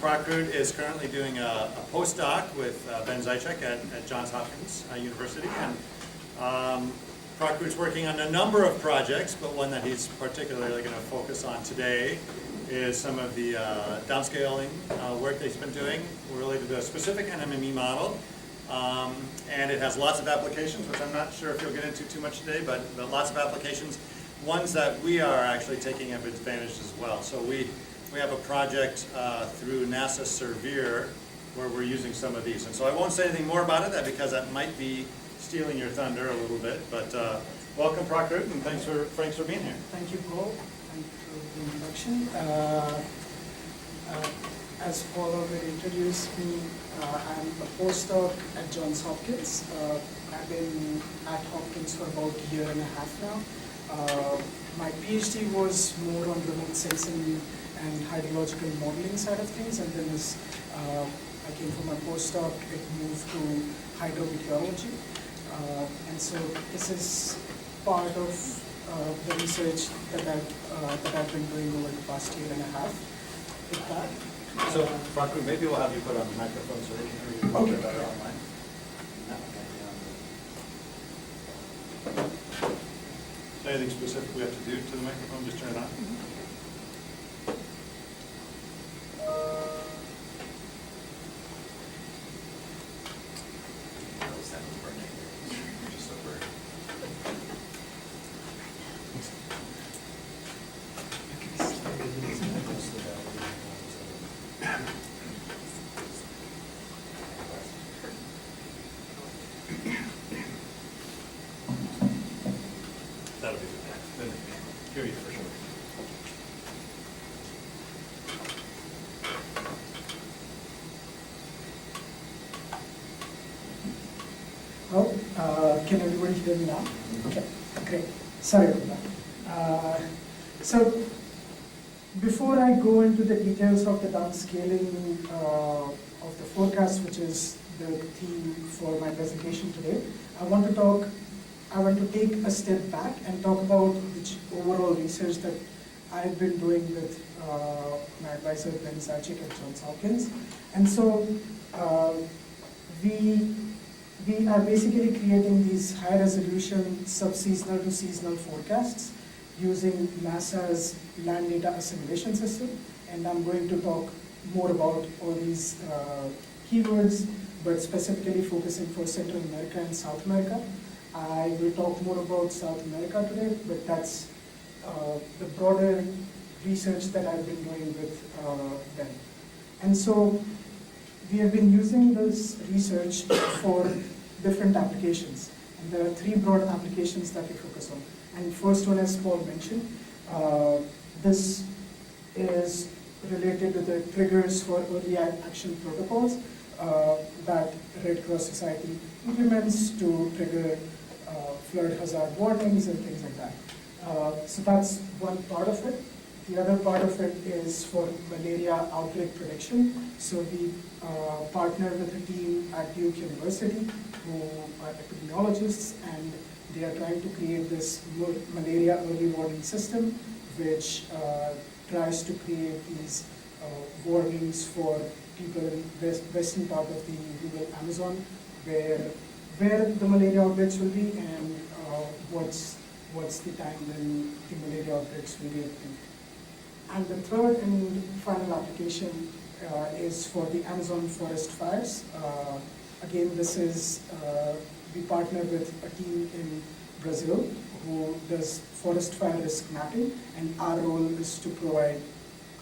Prakrut is currently doing a postdoc with Ben Zaitchik at Johns Hopkins University. And Prakrut's working on a number of projects, but one that he's particularly going to focus on today is some of the downscaling work that he's been doing related to a specific NMME model. And it has lots of applications, which I'm not sure if you'll get into too much today, but lots of applications, ones that we are actually taking advantage as well. So we have a project through NASA Surveyor where we're using some of these. And so I won't say anything more about it because that might be stealing your thunder a little bit. But welcome, Prakrut, and thanks for being here. Thank you, Paul. Thank you for the introduction. As Paul already introduced me, I'm a postdoc at Johns Hopkins. I've been at Hopkins for about a year and a half now. My PhD was more on remote sensing and hydrological modeling side of things, and then as I came from my postdoc, it moved to hydrometeorology. And so this is part of the research that I've been doing over the past year and a half. With that. So, Prakrut, maybe we'll have you put on the microphone so they can hear you a little bit better online. Is there anything specific we have to do to the microphone? Just turn it on. That'll be good. Then hear you for sure. Oh, can everybody hear me now? Okay, great. Sorry about that. So before I go into the details of the downscaling of the forecast, which is the theme for my presentation today, I want to take a step back and talk about the overall research that I've been doing with my advisor Ben Zaitchik at Johns Hopkins. And so we are basically creating these high-resolution sub-seasonal to seasonal forecasts using NASA's land data assimilation system. And I'm going to talk more about all these keywords, but specifically focusing for Central America and South America. I will talk more about South America today, but that's the broader research that I've been doing with Ben. And so we have been using this research for different applications. And there are three broad applications that we focus on. And first one, as Paul mentioned, this is related to the triggers for early action protocols that Red Cross Society implements to trigger flood hazard warnings and things like that. So that's one part of it. The other part of it is for malaria outbreak prediction. So we partner with a team at Duke University who are epidemiologists, and they are trying to create this malaria early warning system, which tries to create these warnings for people in the western part of the rural Amazon, where the malaria outbreaks will be, and what's the time when the malaria outbreaks will be at peak. And the third and final application is for the Amazon forest fires. Again, this is, we partner with a team in Brazil who does forest fire risk mapping, and our role is to provide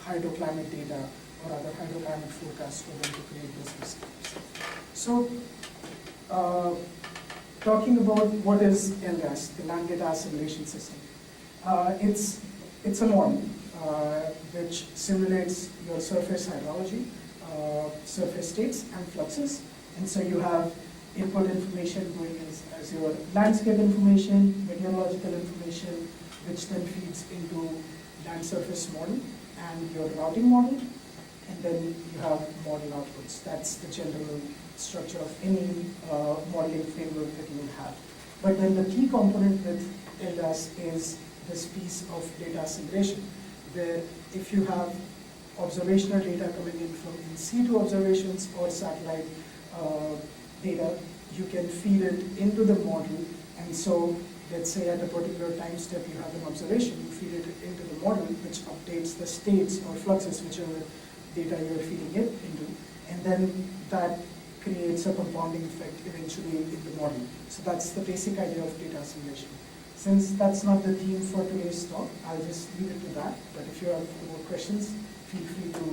hydroclimate data or other hydroclimate forecasts for them to create those risk maps. So, talking about what is LDAS, the Land Data Assimilation System. It's a model which simulates your surface hydrology, surface states and fluxes. And so you have input information going as your landscape information, meteorological information, which then feeds into land surface model and your routing model. And then you have model outputs. That's the general structure of any modeling framework that you will have. But then the key component with LDAS is this piece of data assimilation, where if you have observational data coming in from in situ observations or satellite data, you can feed it into the model. And so let's say at a particular time step you have an observation, you feed it into the model, which updates the states or fluxes, whichever data you're feeding it into, and then that creates a compounding effect eventually in the model. So that's the basic idea of data assimilation. Since that's not the theme for today's talk, I'll just leave it to that. But if you have more questions, feel free to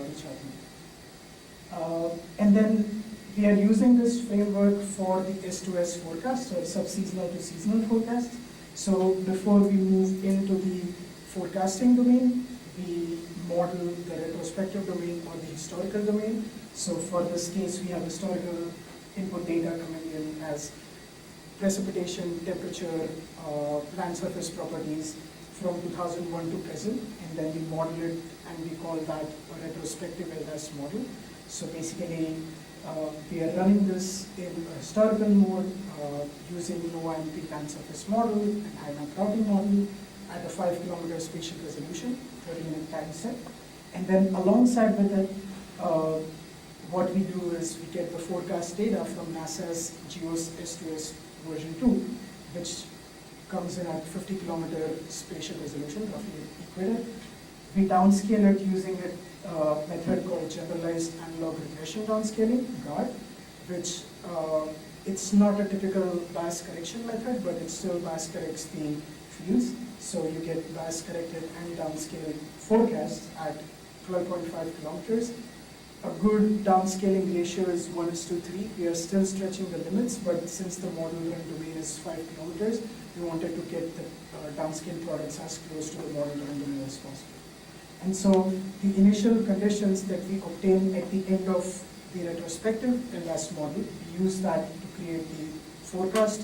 reach out to me. And then we are using this framework for the S2S forecast, or sub-seasonal to seasonal forecast. So before we move into the forecasting domain, we model the retrospective domain or the historical domain. So for this case, we have historical input data coming in as precipitation, temperature, land surface properties from 2001 to present, and then we model it and we call that a retrospective LDAS model. So basically, we are running this in a historical mode using low-IMP land surface model and high-map routing model at a 5 kilometer spatial resolution, 30-minute time set. And then alongside with it, what we do is we get the forecast data from NASA's GEOS S2S version 2, which comes in at 50 kilometer spatial resolution, roughly equator. We downscale it using a method called generalized analog regression downscaling, GARD, which it's not a typical bias correction method, but it still bias corrects the fields. So you get bias corrected and downscaled forecasts at 12.5 kilometers. A good downscaling ratio is 1:3. We are still stretching the limits, but since the model run domain is 5 kilometers, we wanted to get the downscale products as close to the model run domain as possible. And so the initial conditions that we obtain at the end of the retrospective LDAS model, we use that to create the forecast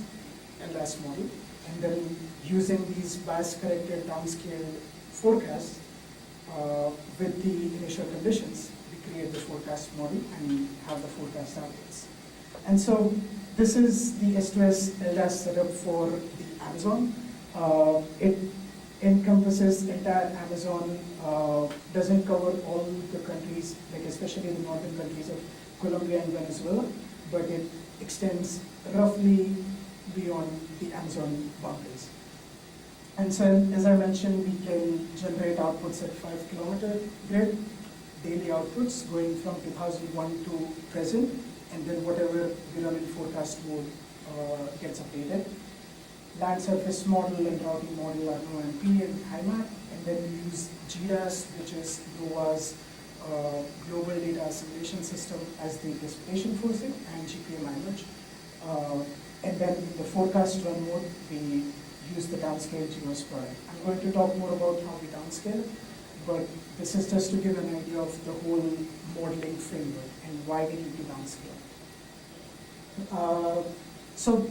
LDAS model, and then using these bias-corrected downscaled forecasts with the initial conditions, we create the forecast model and have the forecast outputs. And so this is the S2S LDAS setup for the Amazon. It encompasses entire Amazon, doesn't cover all the countries, like especially the northern countries of Colombia and Venezuela, but it extends roughly beyond the Amazon boundaries. And so, as I mentioned, we can generate outputs at 5 kilometer grid, daily outputs going from 2001 to present, and then whatever we run in forecast mode gets updated. Land surface model and routing model are NOMP and HIMAP, and then we use GDAS, which is NOAA's Global Data Assimilation System, as the precipitation forcing, and GPM image. And then in the forecast run mode, we use the downscale GEOS product. I'm going to talk more about how we downscale, but this is just to give an idea of the whole modeling framework and why we need to downscale. So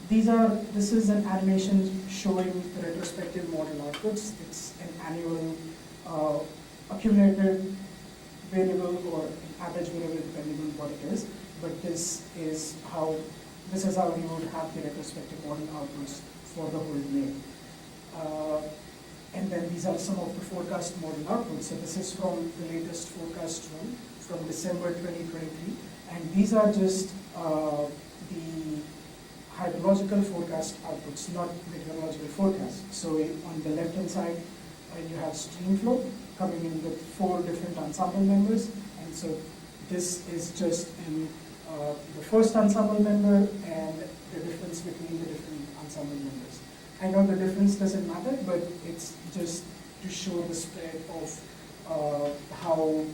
this is an animation showing the retrospective model outputs. It's an annual accumulated variable or average variable depending on what it is. But this is how we would have the retrospective model outputs for the whole domain. And then these are some of the forecast model outputs. So this is from the latest forecast run from December 2023. And these are just the hydrological forecast outputs, not meteorological forecasts. So on the left-hand side, you have stream flow coming in with 4 different ensemble members. And so this is just in the first ensemble member and the difference between the different ensemble members. I know the difference doesn't matter, but it's just to show the spread of how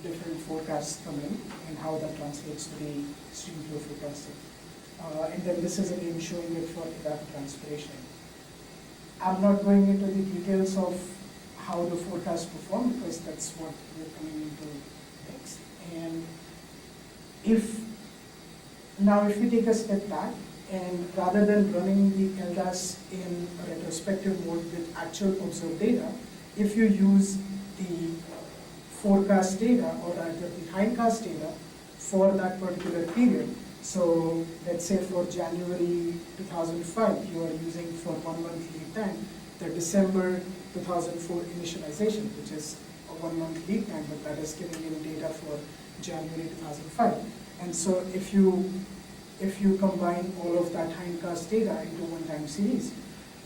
different forecasts come in and how that translates to the stream flow forecasting. And then this is again showing it for evapotranspiration. I'm not going into the details of how the forecast perform because that's what we're coming into next. And if we take a step back, and rather than running the LDAS in a retrospective mode with actual observed data, if you use the forecast data or rather the hindcast data for that particular period, so let's say for January 2005, you are using for 1 month lead time the December 2004 initialization, which is 1 month lead time, but that is giving you data for January 2005. And so if you combine all of that hindcast data into one time series,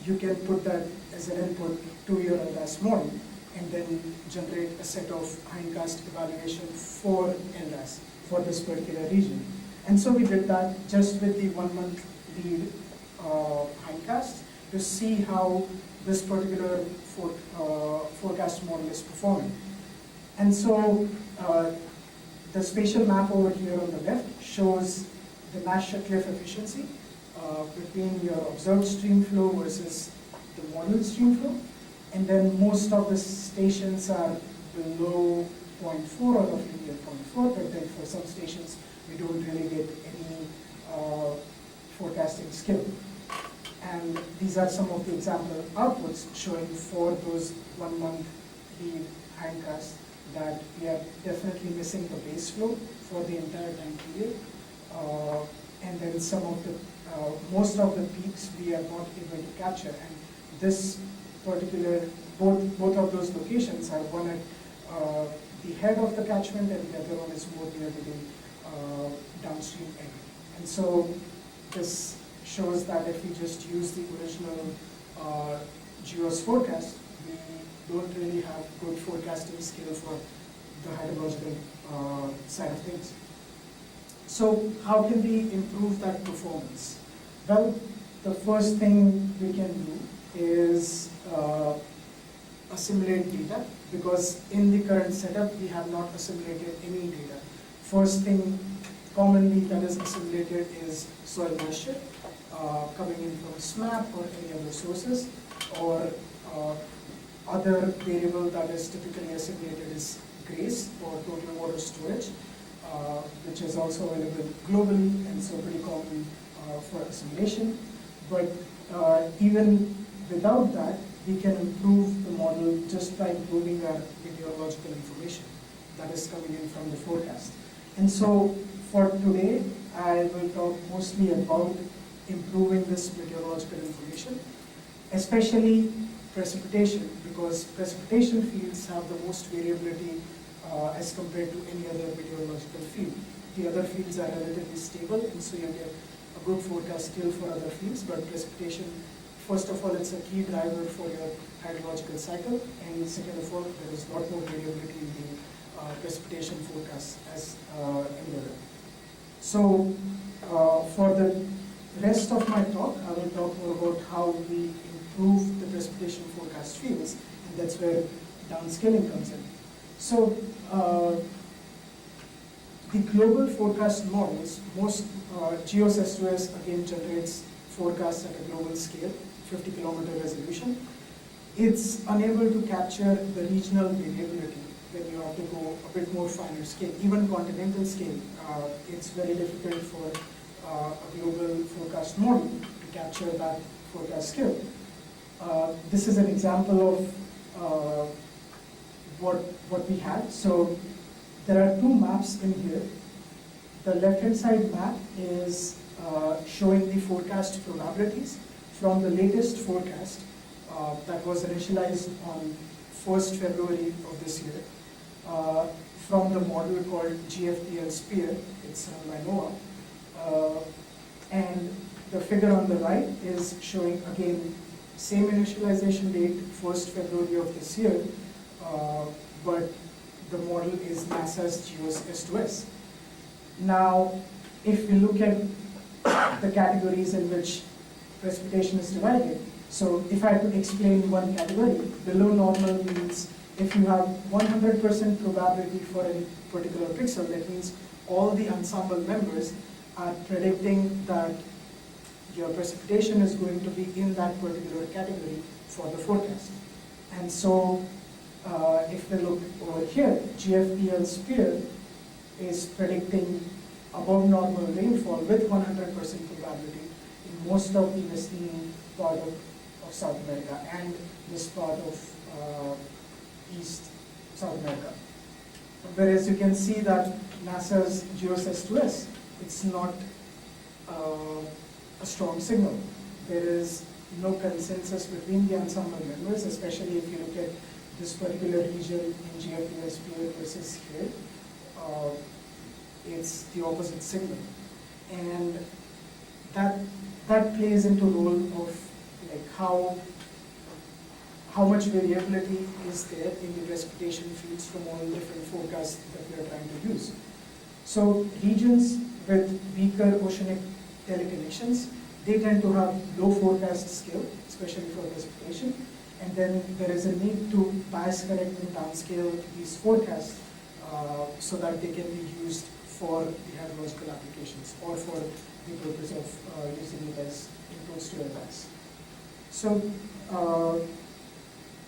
you can put that as an input to your LDAS model and then generate a set of hindcast evaluation for LDAS for this particular region. And so we did that just with the 1 month lead hindcast to see how this particular forecast model is performing. And so the spatial map over here on the left shows the Nash-Sutcliffe efficiency between your observed stream flow versus the model stream flow. And then most of the stations are below 0.4 or roughly near 0.4, but then for some stations, we don't really get any forecasting skill. And these are some of the example outputs showing for those 1 month lead hindcasts that we are definitely missing the base flow for the entire time period. And then some of the, most of the peaks we are not able to capture. And this particular, both of those locations are one at the head of the catchment and the other one is more near to the downstream end. And so this shows that if we just use the original GEOS forecast, we don't really have good forecasting skill for the hydrological side of things. So how can we improve that performance? Well, the first thing we can do is assimilate data, because in the current setup we have not assimilated any data. First thing commonly that is assimilated is soil moisture coming in from SMAP or any other sources, or other variable that is typically assimilated is GRACE or total water storage, which is also available globally and so pretty common for assimilation. But even without that, we can improve the model just by improving our meteorological information that is coming in from the forecast. And so for today, I will talk mostly about improving this meteorological information, especially precipitation, because precipitation fields have the most variability as compared to any other meteorological field. The other fields are relatively stable, and so you get a good forecast skill for other fields, but precipitation, first of all, it's a key driver for your hydrological cycle, and second of all, there is a lot more variability in the precipitation forecast as any other. So for the rest of my talk, I will talk more about how we improve the precipitation forecast fields, and that's where downscaling comes in. So the global forecast models, most GEOS S2S again generates forecasts at a global scale, 50 kilometer resolution. It's unable to capture the regional variability when you have to go a bit more finer scale. Even continental scale, it's very difficult for a global forecast model to capture that forecast skill. This is an example of what we had. So there are two maps in here. The left-hand side map is showing the forecast probabilities from the latest forecast that was initialized on 1st February of this year from the model called GFPL Sphere. It's run by NOAA. And the figure on the right is showing, again, same initialization date, 1st February of this year, but the model is NASA's GEOS S2S. Now, if we look at the categories in which precipitation is divided, so if I could explain one category, below normal means if you have 100% probability for a particular pixel, that means all the ensemble members are predicting that your precipitation is going to be in that particular category for the forecast. And so if we look over here, GFPL Sphere is predicting above normal rainfall with 100% probability in most of the western part of South America and this part of East South America. Whereas you can see that NASA's GEOS S2S, it's not a strong signal. There is no consensus between the ensemble members, especially if you look at this particular region in GFDSPA versus here, it's the opposite signal. And that plays into role of like how much variability is there in the precipitation fields from all different forecasts that we are trying to use. So regions with weaker oceanic teleconnections, they tend to have low forecast skill, especially for precipitation, and then there is a need to bias correct and downscale these forecasts so that they can be used for the hydrological applications or for the purpose of using it as inputs to advice. So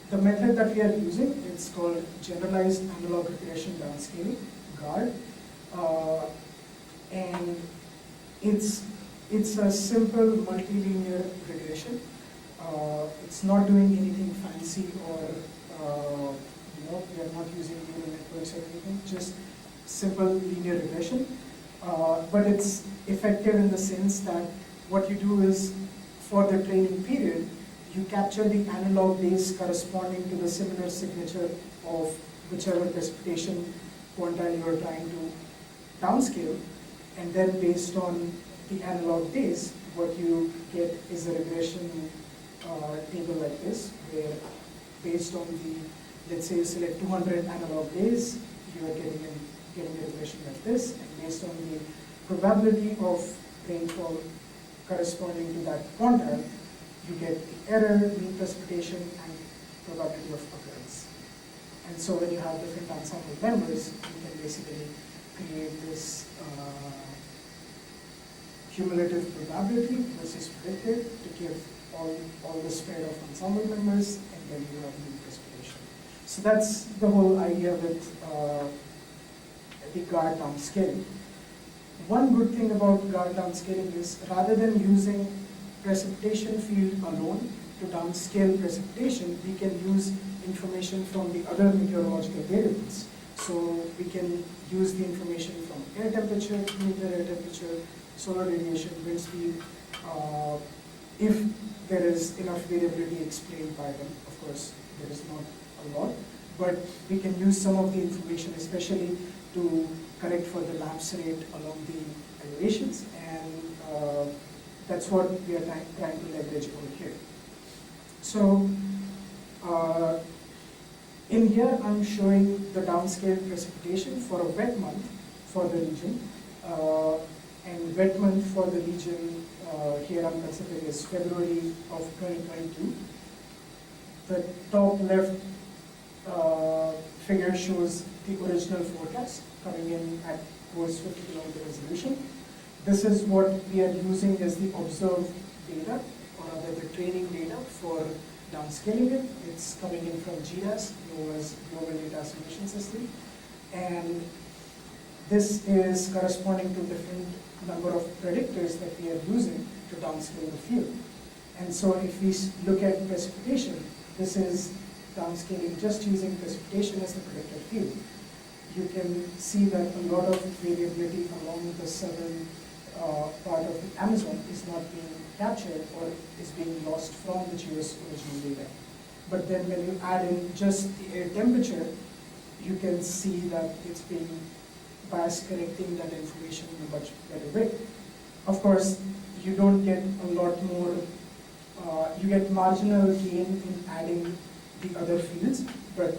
the method that we are using, it's called generalized analog regression downscaling, GARD, and it's a simple multilinear regression. It's not doing anything fancy or we are not using neural networks or anything, just simple linear regression. But it's effective in the sense that what you do is, for the training period, you capture the analog days corresponding to the similar signature of whichever precipitation quantile you are trying to downscale, and then based on the analog days, what you get is a regression table like this, where based on the, let's say you select 200 analog days, you are getting a regression like this, and based on the probability of rainfall corresponding to that quantile, you get the error, mean precipitation, and probability of occurrence. And so when you have different ensemble members, you can basically create this cumulative probability versus predicted to give all the spread of ensemble members, and then you have mean precipitation. So that's the whole idea with the GARD downscaling. One good thing about GARD downscaling is, rather than using precipitation field alone to downscale precipitation, we can use information from the other meteorological variables. So we can use the information from air temperature, mean air temperature, solar radiation, wind speed, if there is enough variability explained by them. Of course, there is not a lot, but we can use some of the information, especially to correct for the lapse rate along the elevations, and that's what we are trying to leverage over here. So in here, I'm showing the downscale precipitation for a wet month for the region, and wet month for the region here I'm considering is February of 2022. The top left figure shows the original forecast coming in at course 50 kilometer resolution. This is what we are using as the observed data, or rather the training data for downscaling it. It's coming in from GDAS, known as Global Data Assimilation System. And this is corresponding to different number of predictors that we are using to downscale the field. And so if we look at precipitation, this is downscaling just using precipitation as the predictor field. You can see that a lot of variability along the southern part of the Amazon is not being captured or is being lost from the GEO's original data. But then when you add in just the air temperature, you can see that it's being bias correcting that information in a much better way. Of course, you don't get a lot more, you get marginal gain in adding the other fields, but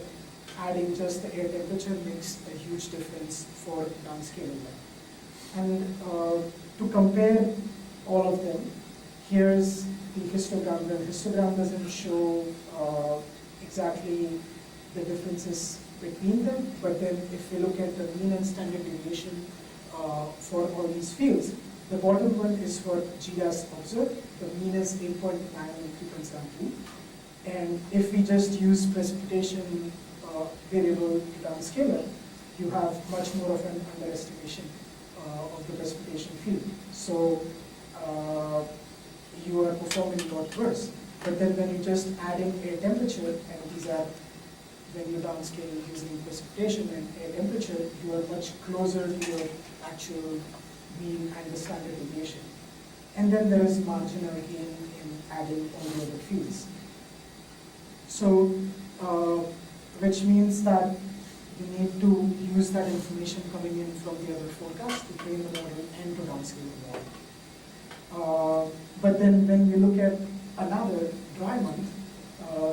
adding just the air temperature makes a huge difference for downscaling them. And to compare all of them, here's the histogram. The histogram doesn't show exactly the differences between them, but then if we look at the mean and standard deviation for all these fields, the bottom one is for GDAS observed. The mean is 8.9 and 3.72. And if we just use precipitation variable to downscaler, you have much more of an underestimation of the precipitation field. So you are performing a lot worse. But then when you just add in air temperature, and these are when you downscale using precipitation and air temperature, you are much closer to your actual mean and the standard deviation. And then there is marginal gain in adding all the other fields. So which means that you need to use that information coming in from the other forecast to train the model and to downscale the model. But then when we look at another dry month,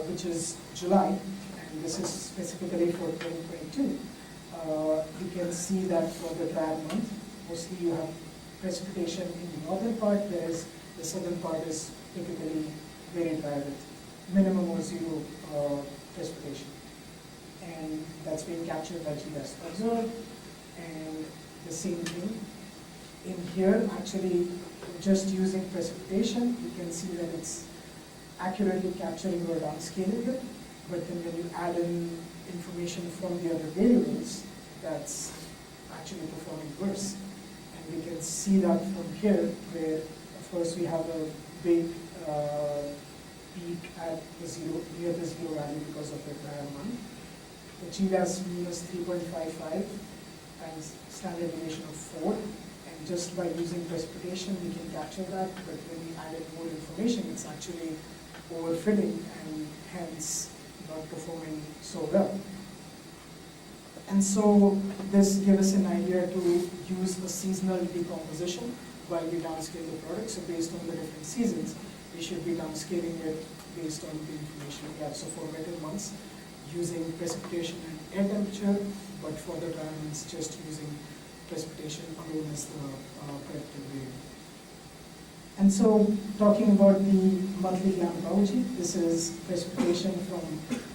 which is July, and this is specifically for 2022, you can see that for the dry month, mostly you have precipitation in the northern part, whereas the southern part is typically very dry with minimum or zero precipitation. And that's being captured by GS observed. And the same thing in here, actually just using precipitation, you can see that it's accurately capturing or downscaling it. But then when you add in information from the other variables, that's actually performing worse. And we can see that from here, where of course we have a big peak at the near the zero value because of the prior month. The GVAS mean is 3.55 times standard deviation of 4, and just by using precipitation we can capture that, but when we added more information it's actually overfitting and hence not performing so well. And so this gives us an idea to use a seasonal decomposition while we downscale the product. So based on the different seasons, we should be downscaling it based on the information we have. So for wetter months, using precipitation and air temperature, but for the dry months, just using precipitation alone as the predictive variable. And so, talking about the monthly climatology, this is precipitation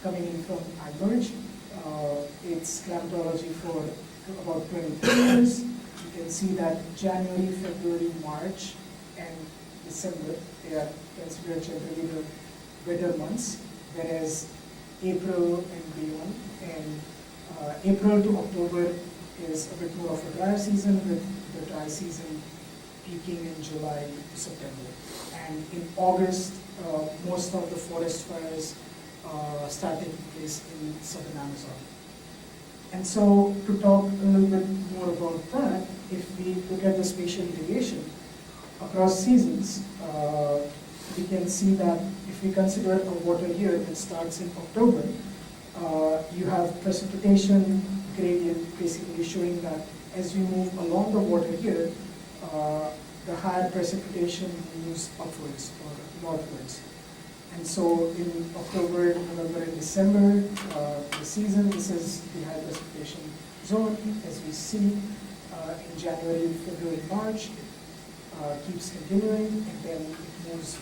coming in from iMerge. It's climatology for about 23 years. You can see that January, February, March, and December, they are considered generally the wetter months, whereas April and beyond, and April to October is a bit more of a drier season, with the dry season peaking in July to September. And in August, most of the forest fires start taking place in southern Amazon. And so to talk a little bit more about that, if we look at the spatial deviation across seasons, we can see that if we consider a water year that starts in October, you have precipitation gradient basically showing that as we move along the water year, the higher precipitation moves upwards or northwards. And so in October, November, and December, the season, this is the high precipitation zone. As we see in January, February, March, it keeps continuing, and then it moves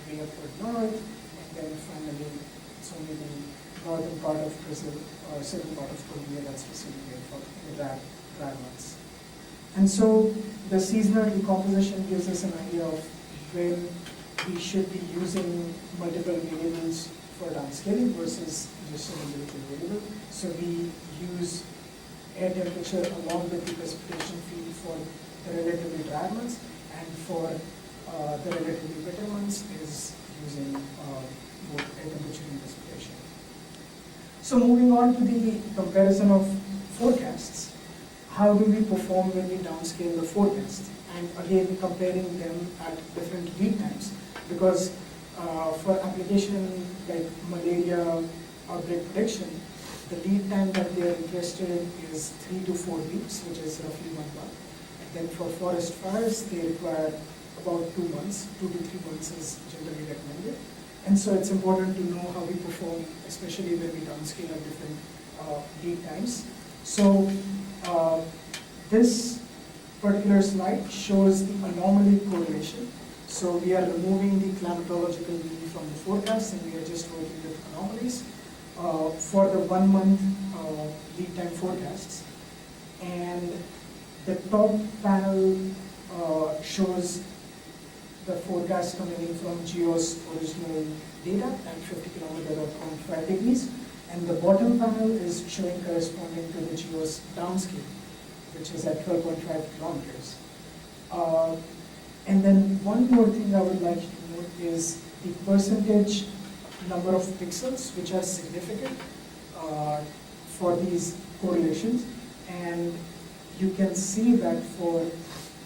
way upward north, and then finally it's only the northern part of Brazil or southern part of Colombia that's receiving rainfall in the dry months. And so the seasonal decomposition gives us an idea of when we should be using multiple variables for downscaling versus just an individual variable. So we use air temperature along with the precipitation field for the relatively dry months, and for the relatively wetter months is using both air temperature and precipitation. So moving on to the comparison of forecasts, how do we perform when we downscale the forecast? And again, comparing them at different lead times, because for application like malaria outbreak prediction, the lead time that they are interested in is 3 to 4 weeks, which is roughly 1 month. And then for forest fires, they require about 2 months, 2 to 3 months is generally recommended. And so it's important to know how we perform, especially when we downscale at different lead times. So this particular slide shows the anomaly correlation. So we are removing the climatological mean from the forecast, and we are just working with anomalies for the 1 month lead time forecasts. And the top panel shows the forecast coming in from GEO's original data at 50 kilometers or 0.5 degrees. And the bottom panel is showing corresponding to the GEO's downscale, which is at 12.5 kilometers. And then one more thing I would like you to note is the percentage number of pixels which are significant for these correlations. And you can see that for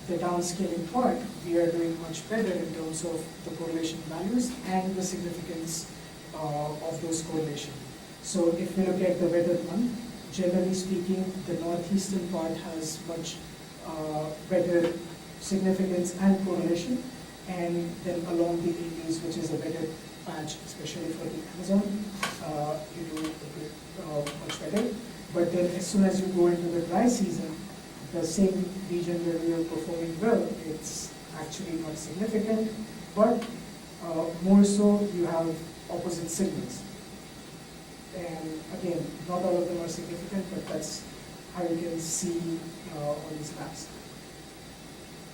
the downscaling part, we are doing much better in terms of the correlation values and the significance of those correlations. So if we look at the weather month, generally speaking, the northeastern part has much better significance and correlation, and then along the Andes, which is a better patch, especially for the Amazon, you do a bit much better. But then as soon as you go into the dry season, the same region where we are performing well, it's actually not significant, but more so you have opposite signals. And again, not all of them are significant, but that's how you can see on these maps.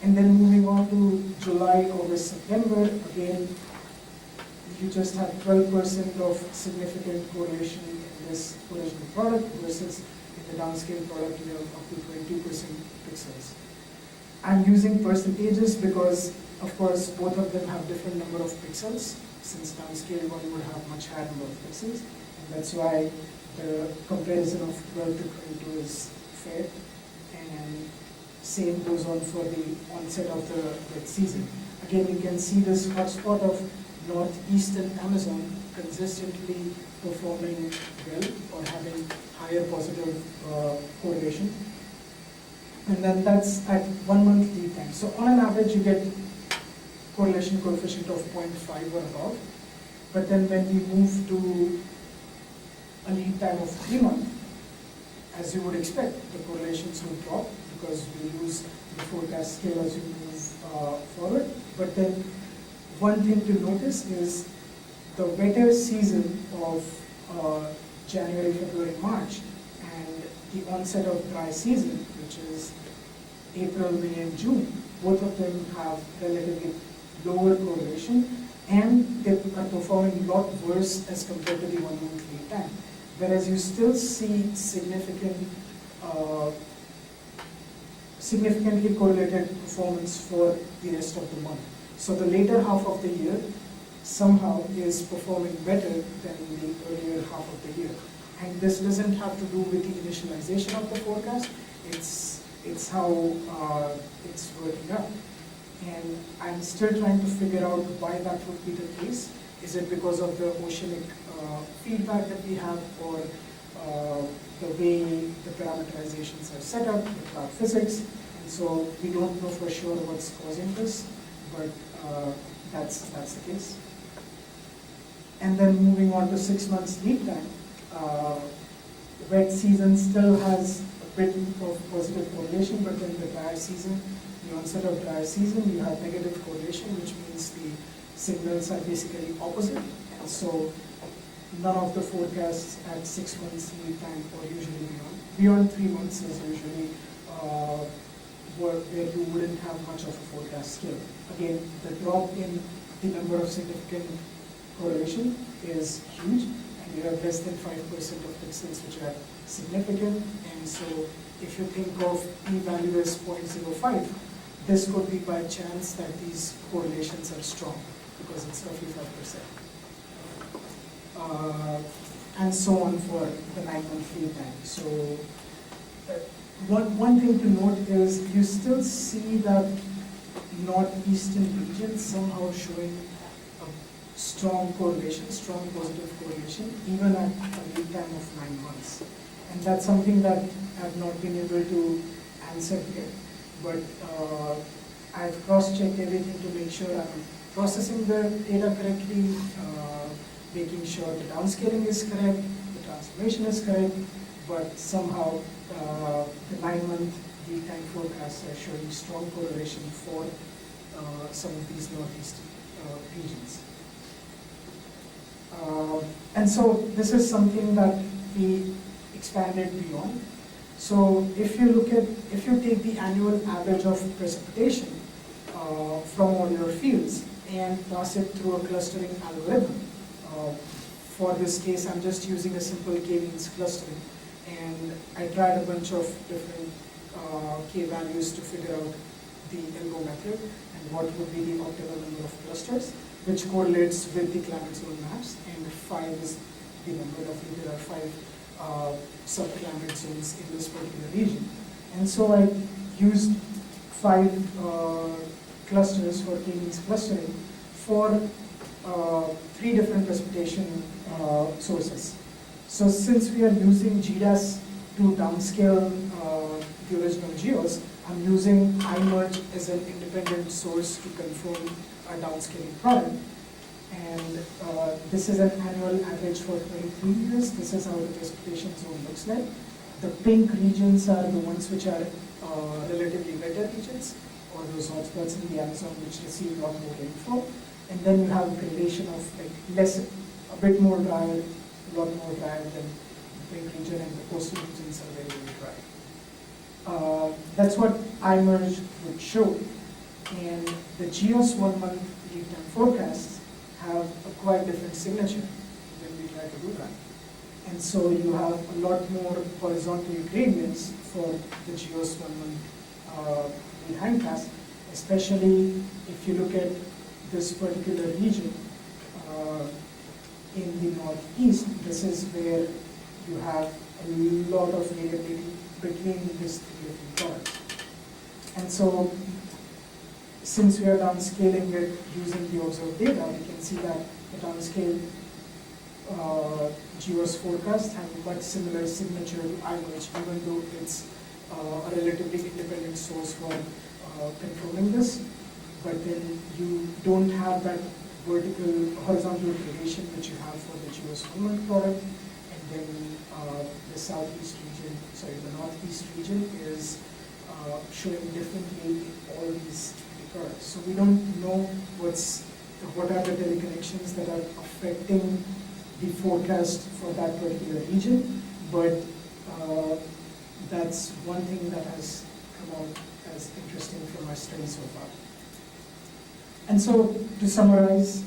And then moving on to July, August, September, again, you just have 12% of significant correlation in this original product versus in the downscale product you have up to 22% pixels. I'm using percentages because, of course, both of them have different number of pixels, since downscale one would have much higher number of pixels, and that's why the comparison of 12 to 22 is fair. And same goes on for the onset of the wet season. Again, you can see this hotspot of northeastern Amazon consistently performing well or having higher positive correlation. And then that's at 1 month lead time. So on an average, you get correlation coefficient of 0.5 or above. But then when we move to a lead time of 3 months, as you would expect, the correlations will drop because we lose the forecast scale as you move forward. But then one thing to notice is the wetter season of January, February, March, and the onset of dry season, which is April, May, and June, both of them have relatively lower correlation, and they are performing a lot worse as compared to the 1 month lead time. Whereas you still see significantly correlated performance for the rest of the month. So the later half of the year somehow is performing better than the earlier half of the year. And this doesn't have to do with the initialization of the forecast, it's how it's working out. And I'm still trying to figure out why that would be the case. Is it because of the oceanic feedback that we have, or the way the parameterizations are set up, the cloud physics? And so we don't know for sure what's causing this, but that's the case. And then moving on to 6 months lead time, wet season still has a bit of positive correlation, but then the dry season, the onset of dry season, you have negative correlation, which means the signals are basically opposite. And so none of the forecasts at 6 months lead time or usually beyond. Beyond 3 months is usually where you wouldn't have much of a forecast skill. Again, the drop in the number of significant correlation is huge, and you have less than 5% of pixels which are significant. And so if you think of p-value as 0.05, this could be by chance that these correlations are strong, because it's roughly 5%. And so on for the 9-month lead time. So one thing to note is you still see that northeastern region somehow showing a strong correlation, strong positive correlation, even at a lead time of 9 months. And that's something that I've not been able to answer here. But I've cross-checked everything to make sure I'm processing the data correctly, making sure the downscaling is correct, the transformation is correct, but somehow the 9-month lead time forecasts are showing strong correlation for some of these northeast regions. And so this is something that we expanded beyond. So if you take the annual average of precipitation from all your fields and pass it through a clustering algorithm, for this case I'm just using a simple k-means clustering, and I tried a bunch of different k-values to figure out the elbow method and what would be the optimal number of clusters, which correlates with the climate zone maps, and 5 is the number. Roughly there are 5 sub-climate zones in this particular region. And so I used 5 clusters for k-means clustering for 3 different precipitation sources. So since we are using GDAS to downscale the original geos, I'm using iMerge as an independent source to confirm a downscaling product. And this is an annual average for 23 years. This is how the precipitation zone looks like. The pink regions are the ones which are relatively wetter regions, or those hotspots in the Amazon which receive a lot more rainfall. And then you have a gradation of like a bit more drier, a lot more drier than the pink region, and the coastal regions are very, very dry. That's what iMerge would show. And the GEOS 1 month lead time forecasts have a quite different signature when we try to do that. And so you have a lot more horizontal gradients for the GEOS 1 month lead hindcast, especially if you look at this particular region in the northeast. This is where you have a lot of variability between these three different products. And so since we are downscaling it using the observed data, we can see that the downscaled GEOS forecast have a quite similar signature to iMerge, even though it's a relatively independent source for confirming this. But then you don't have that horizontal gradation which you have for the GEOS 1 month product. And then the southeast region, the northeast region is showing differently in all these products. So we don't know what are the teleconnections that are affecting the forecast for that particular region, but that's one thing that has come out as interesting from our study so far. And so to summarize,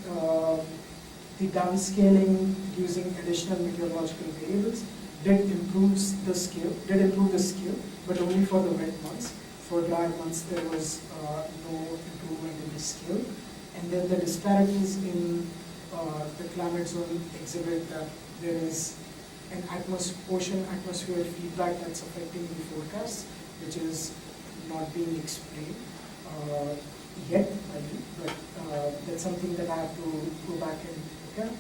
the downscaling using additional meteorological variables did improve the scale, but only for the wet months. For dry months, there was no improvement in the scale. And then the disparities in the climate zone exhibit that there is an ocean-atmosphere feedback that's affecting the forecast, which is not being explained yet by me, but that's something that I have to go back and look at.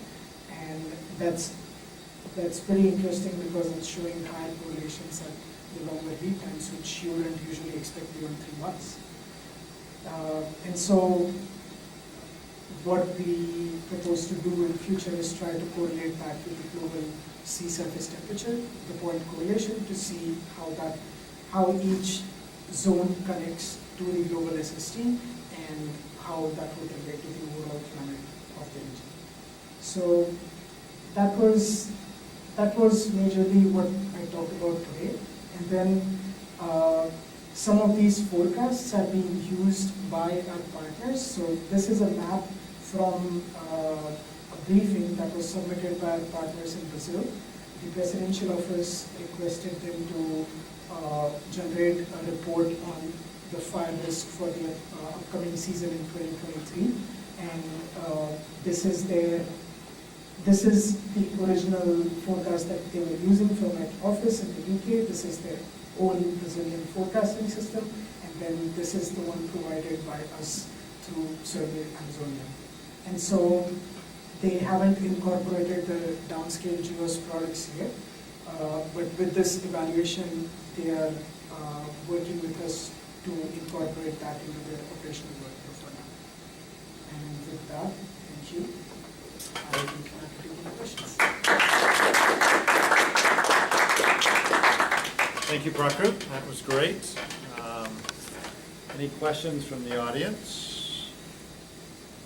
And that's pretty interesting because it's showing higher correlations at the longer lead times, which you wouldn't usually expect beyond 3 months. And so what we propose to do in the future is try to correlate that with the global sea surface temperature, the point correlation, to see how each zone connects to the global SST and how that would relate to the overall climate of the region. So that was majorly what I talked about today. And then some of these forecasts are being used by our partners. So this is a map from a briefing that was submitted by our partners in Brazil. The presidential office requested them to generate a report on the fire risk for the upcoming season in 2023. And this is the original forecast that they were using from that office in the UK. This is their own Brazilian forecasting system, and then this is the one provided by us through Survey Amazonia. And so they haven't incorporated the downscale GEOS products yet, but with this evaluation, they are working with us to incorporate that into their operational workflow for now. And with that, thank you. I will be glad to take any questions. Thank you, Prakrut. That was great. Any questions from the audience?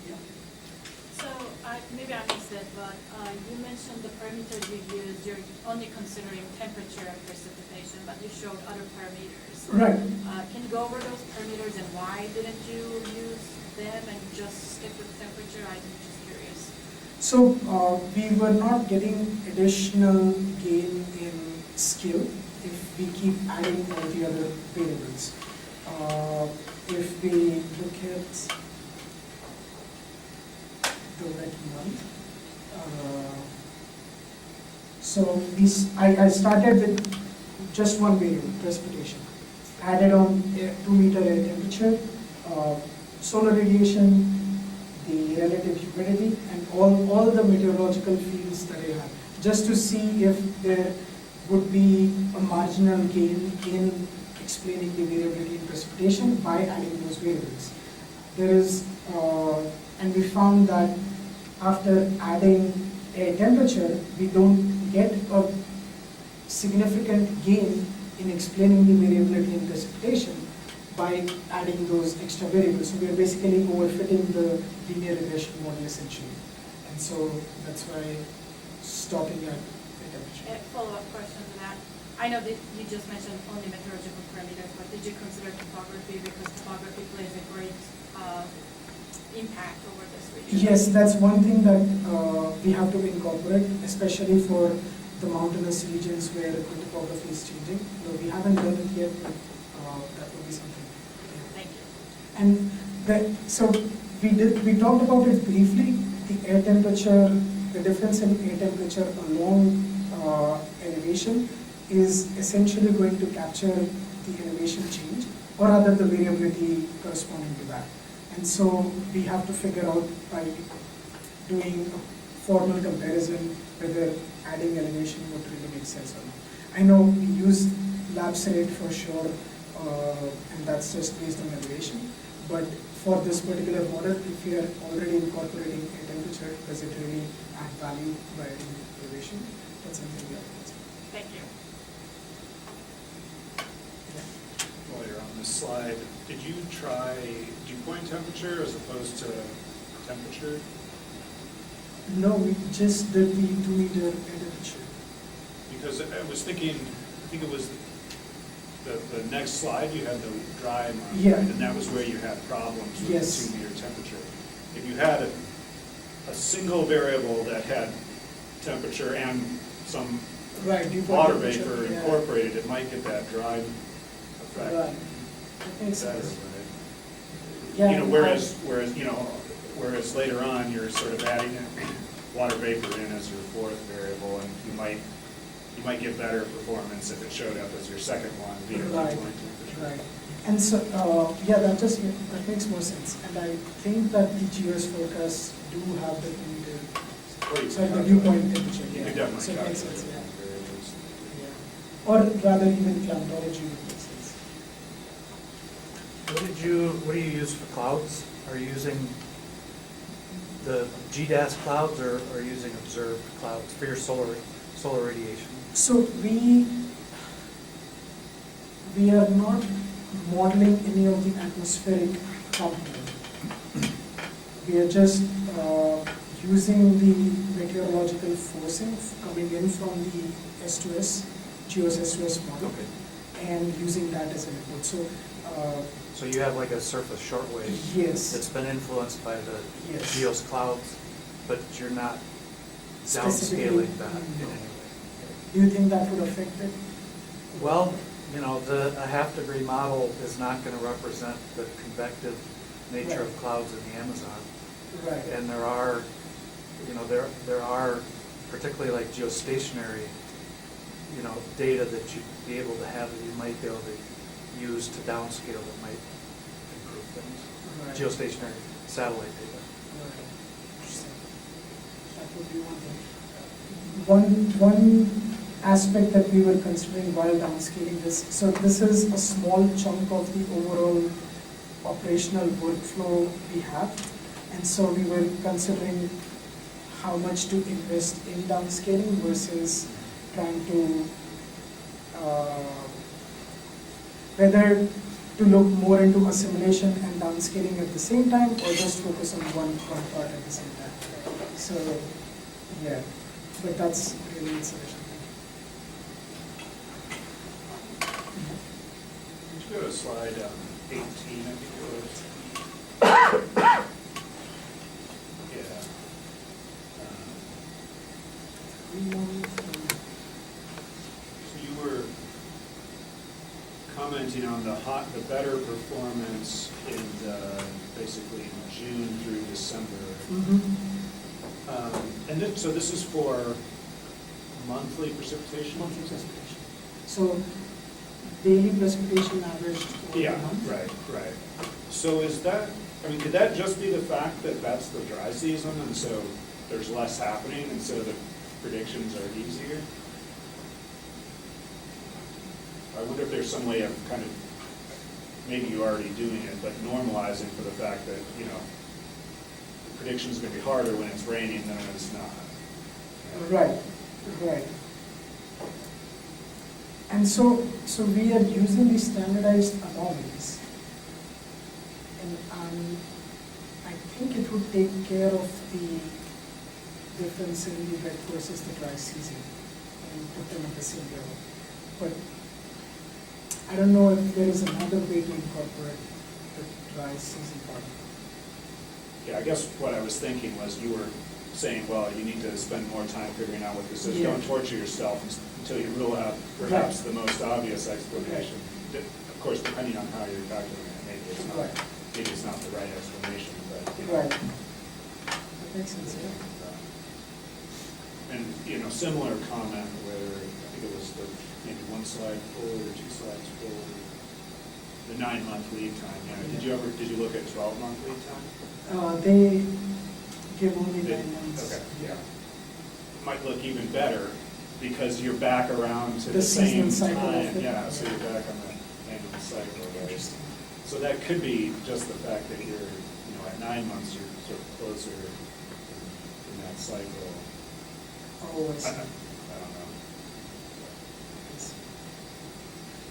Yeah. So maybe I missed it, but you mentioned the parameters you used. You're only considering temperature and precipitation, but you showed other parameters. Right. Can you go over those parameters and why didn't you use them and just stick with temperature? I'm just curious. So we were not getting additional gain in skill if we keep adding all the other variables. If we look at the wet month, so I started with just one variable, precipitation. Added on 2 meter air temperature, solar radiation, the relative humidity, and all the meteorological fields that I have. just to see if there would be a marginal gain in explaining the variability in precipitation by adding those variables. There is, and we found that after adding air temperature, we don't get a significant gain in explaining the variability in precipitation by adding those extra variables. So we are basically overfitting the linear regression model essentially. And so that's why stopping at the temperature. A follow-up question to that. I know that you just mentioned only meteorological parameters, but did you consider topography, because topography plays a great impact over this region? Yes, that's one thing that we have to incorporate, especially for the mountainous regions where the topography is changing. No, we haven't done it yet, but that would be something. Thank you. And so we talked about it briefly, the air temperature, the difference in air temperature along elevation is essentially going to capture the elevation change, or rather the variability corresponding to that. And so we have to figure out by doing a formal comparison whether adding elevation would really make sense or not. I know we use lab rate for sure, and that's just based on elevation. But for this particular model, if we are already incorporating air temperature, does it really add value by adding elevation? That's something we have to consider. Thank you. While you're on this slide, did you try dew point temperature as opposed to temperature? No, we just did the 2 meter air temperature. Because I was thinking, I think it was the next slide, you had the dry month, Yeah. right? And that was where you had problems with Yes. the 2 meter temperature. If you had a single variable that had temperature and some Right, dew point water temperature, vapor yeah. incorporated, it might get that dry effect Right. That makes better, sense. right? Yeah, You know, whereas later on, you're sort of adding water vapor in as your fourth variable, and you might get better performance if it showed up as your second one, via dew Right, point temperature. right. And so, yeah, that makes more sense. And I think that the GS forecasts do have the 2 meter, Or you sorry, could the dew calculate- point temperature, You yeah. could definitely So it makes calculate sense, yeah. variables. Yeah. Or rather even climatology would make sense. What do you use for clouds? Are you using the GDAS clouds, or are you using observed clouds for your solar radiation? So we are not modeling any of the atmospheric component. We are just using the meteorological forcing coming in from the S2S, GEOS S2S model, Okay. and using that as an input. So, So you have like a surface shortwave yes, that's been influenced by the Yes. GEOS clouds, but you're not Specifically, downscaling that in no. any way. Do you think that would affect it? Well, a half-degree model is not going to represent the convective nature of clouds in the Amazon. Right. And there are, there are particularly like geostationary, data that you'd be able to have, that you might be able to use to downscale that might improve things. Right. Geostationary satellite data. Right. Interesting. That would be one thing. One aspect that we were considering while downscaling this, so this is a small chunk of the overall operational workflow we have, and so we were considering how much to invest in downscaling versus trying to whether to look more into assimilation and downscaling at the same time, or just focus on one part at the same time. So, yeah, but that's really insulation. Could you go to slide 18, I think it was? Yeah. So you were commenting on the better performance in basically June through December. So this is for monthly precipitation? Monthly precipitation. So daily precipitation averaged over Yeah, the month. right. So is that, could that just be the fact that that's the dry season, and so there's less happening, and so predictions are easier. I wonder if there's some way of kind of, maybe you're already doing it, but normalizing for the fact that, you know, the prediction's gonna be harder when it's raining than when it's not. Right, right. And so we are using these standardized anomalies. And I think it would take care of the difference in the wet versus the dry season and put them at the same level. But I don't know if there is another way to incorporate the dry season part. Yeah, I guess what I was thinking was you were saying, well, you need to spend more time figuring out what this is. Yeah. Don't torture yourself until you rule out perhaps the most obvious explanation. Of course, depending on how you're calculating it, maybe it's not the right explanation, but, you know. Right. That makes sense, yeah. And, you know, similar comment where, I think it was maybe one slide forward or two slides forward, the 9-month lead time, yeah. Did you look at 12-month lead time? They give only 9 months. Okay, yeah. Might look even better because you're back around to The the same seasonal cycle of time. it. Yeah, so you're back on the annual cycle. Right? Interesting. So that could be just the fact that you're, you know, at 9 months, you're sort of closer in that cycle. Oh, I I see. don't know.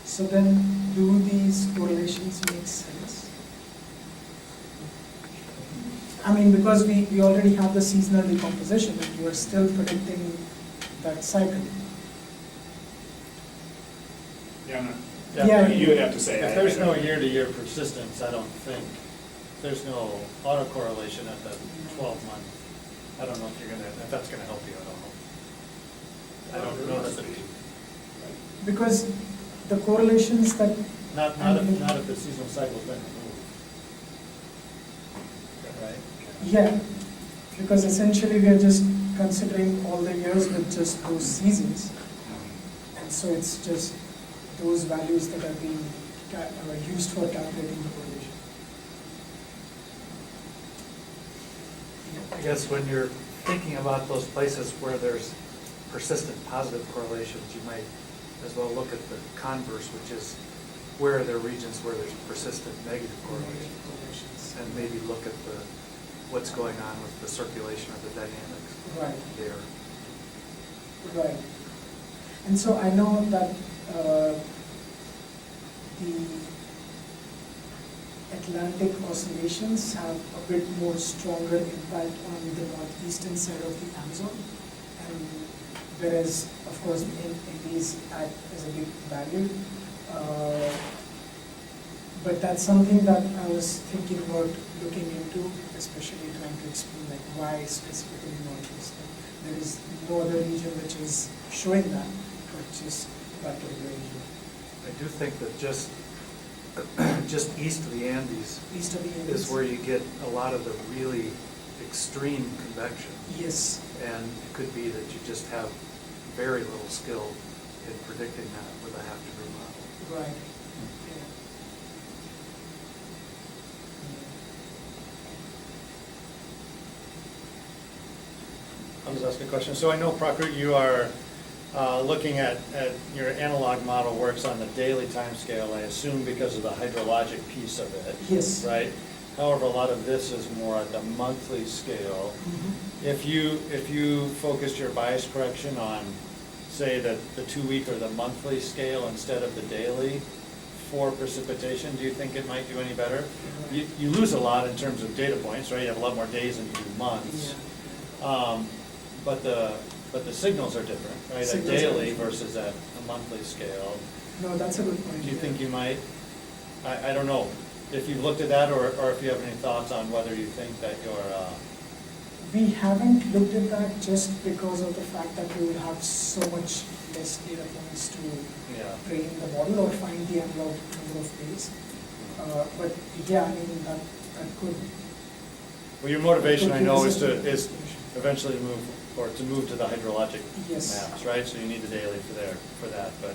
So then, do these correlations make sense? I mean, because we already have the seasonal decomposition, and you are still predicting that cycle. Yeah, I'm not. Yeah. You would have to say. If there's no year-to-year persistence, I don't think, if there's no autocorrelation at the 12-month, I don't know if that's gonna help you, I don't know. I don't know that the, Because the correlations that. not if the seasonal cycle's been removed. Right? Yeah, because essentially we are just considering all the years with just those seasons. And so it's just those values that are being used for calculating the correlation. I guess when you're thinking about those places where there's persistent positive correlations, you might as well look at the converse, which is where are there regions where there's persistent negative correlations, and maybe look at what's going on with the circulation or the dynamics Right. there. Right. And so I know that the Atlantic oscillations have a bit more stronger impact on the northeastern side of the Amazon, and whereas, of course, the Andes act as a big value. But that's something that I was thinking about looking into, especially trying to explain like why specifically northeastern. There is no other region which is showing that, but just that particular region. I do think that just east of the Andes East of the Andes. is where you get a lot of the really extreme convection. Yes. And it could be that you just have very little skill in predicting that with a half-degree model. Right. I'll just ask a question. So I know, Prakrut, you are looking at your analog model works on the daily time scale, I assume because of the hydrologic piece of it. Yes. Right? However, a lot of this is more at the monthly scale. Mhm. If you focused your bias correction on, say, the 2-week or the monthly scale instead of the daily for precipitation, do you think it might do any better? You lose a lot in terms of data points, right? You have a lot more days than you do months. Yeah. But the signals are different, right? At Signals are daily different. versus at a monthly scale. No, that's a good point. Do you yeah. think you might, I don't know, if you've looked at that or if you have any thoughts on whether you think that We haven't looked at that just because of the fact that we will have so much less data points to yeah. train the model or find the analog number of days. But yeah, I mean, that could. Well, your motivation, I know, is to Yes. eventually move to the hydrologic Yes. maps, right? So you need the daily for that, but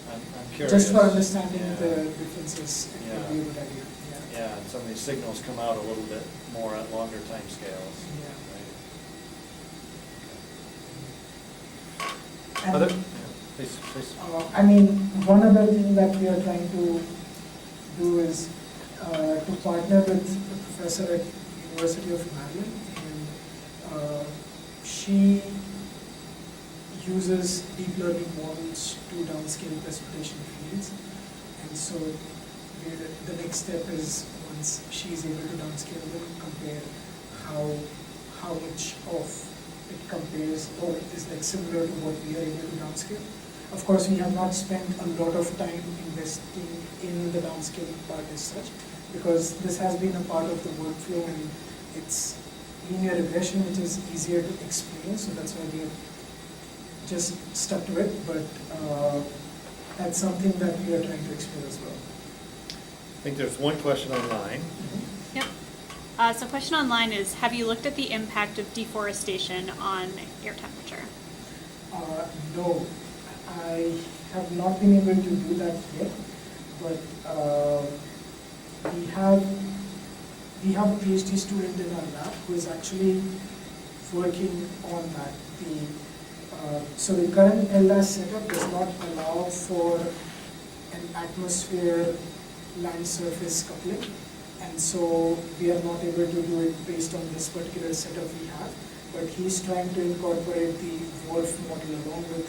I'm curious. Just for understanding Yeah. the differences, it would be a good idea, yeah. Yeah, and some of these signals come out a little bit more at longer time scales. Yeah. Right? And, Other? Please, please. I mean, one other thing that we are trying to do is to partner with a professor at University of Maryland, and she uses deep learning models to downscale precipitation fields. And so the next step is, once she's able to downscale them, compare how much of it compares or is like similar to what we are able to downscale. Of course, we have not spent a lot of time investing in the downscaling part as such, because this has been a part of the workflow, and it's linear regression, which is easier to explain, so that's why we have just stuck to it, but that's something that we are trying to explore as well. I think there's one question online. Yep. So question online is, have you looked at the impact of deforestation on air temperature? No, I have not been able to do that yet, but we have a PhD student in our lab who is actually working on that. So the current LDAS setup does not allow for an atmosphere land surface coupling, and so we are not able to do it based on this particular setup we have. But he's trying to incorporate the Wolf model along with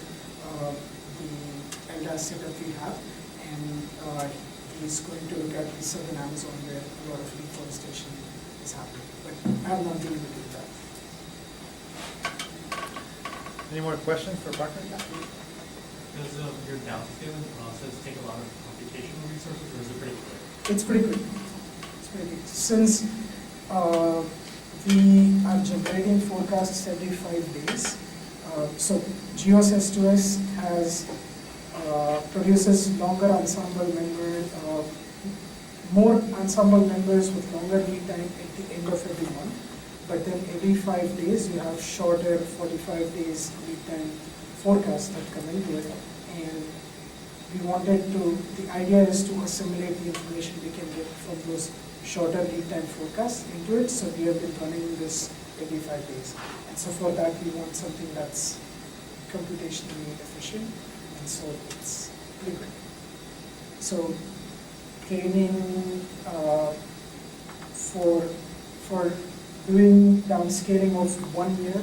the LDAS setup we have, and he's going to look at the southern Amazon where a lot of deforestation is happening. But I have not been able to do that. Any more questions for Prakrut? Does your downscaling process take a lot of computational resources, or is it pretty quick? It's pretty quick. It's pretty quick. Since we are generating forecasts every 5 days, so GEOS S2S has produces longer ensemble members, more ensemble members with longer lead time at the end of every month. But then every 5 days you have shorter 45 days lead time forecasts that come into it. And we wanted to, the idea is to assimilate the information we can get from those shorter lead time forecasts into it. So we have been running this every 5 days. And so for that we want something that's computationally efficient. And so it's pretty good. So training for doing downscaling of 1 year,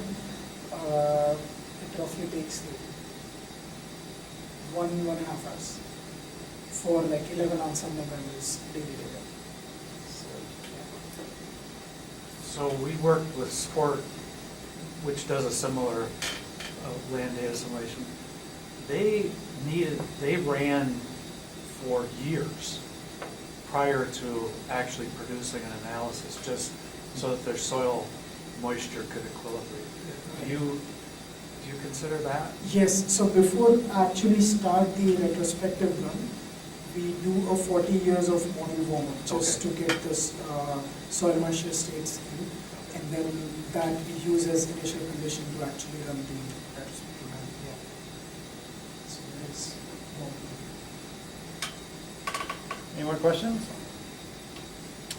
it roughly takes 1.5 hours for like 11 ensemble members daily data. So we worked with Sport, which does a similar land data simulation. They ran for years prior to actually producing an analysis, just so that their soil moisture could equilibrate. Do you consider that? Yes, so before actually start the retrospective run, we do a 40 years of model warm-up just to get this soil moisture states in, and then that we use as initial condition to actually run the retrospective run. Yeah. So that's warm-up. Any more questions?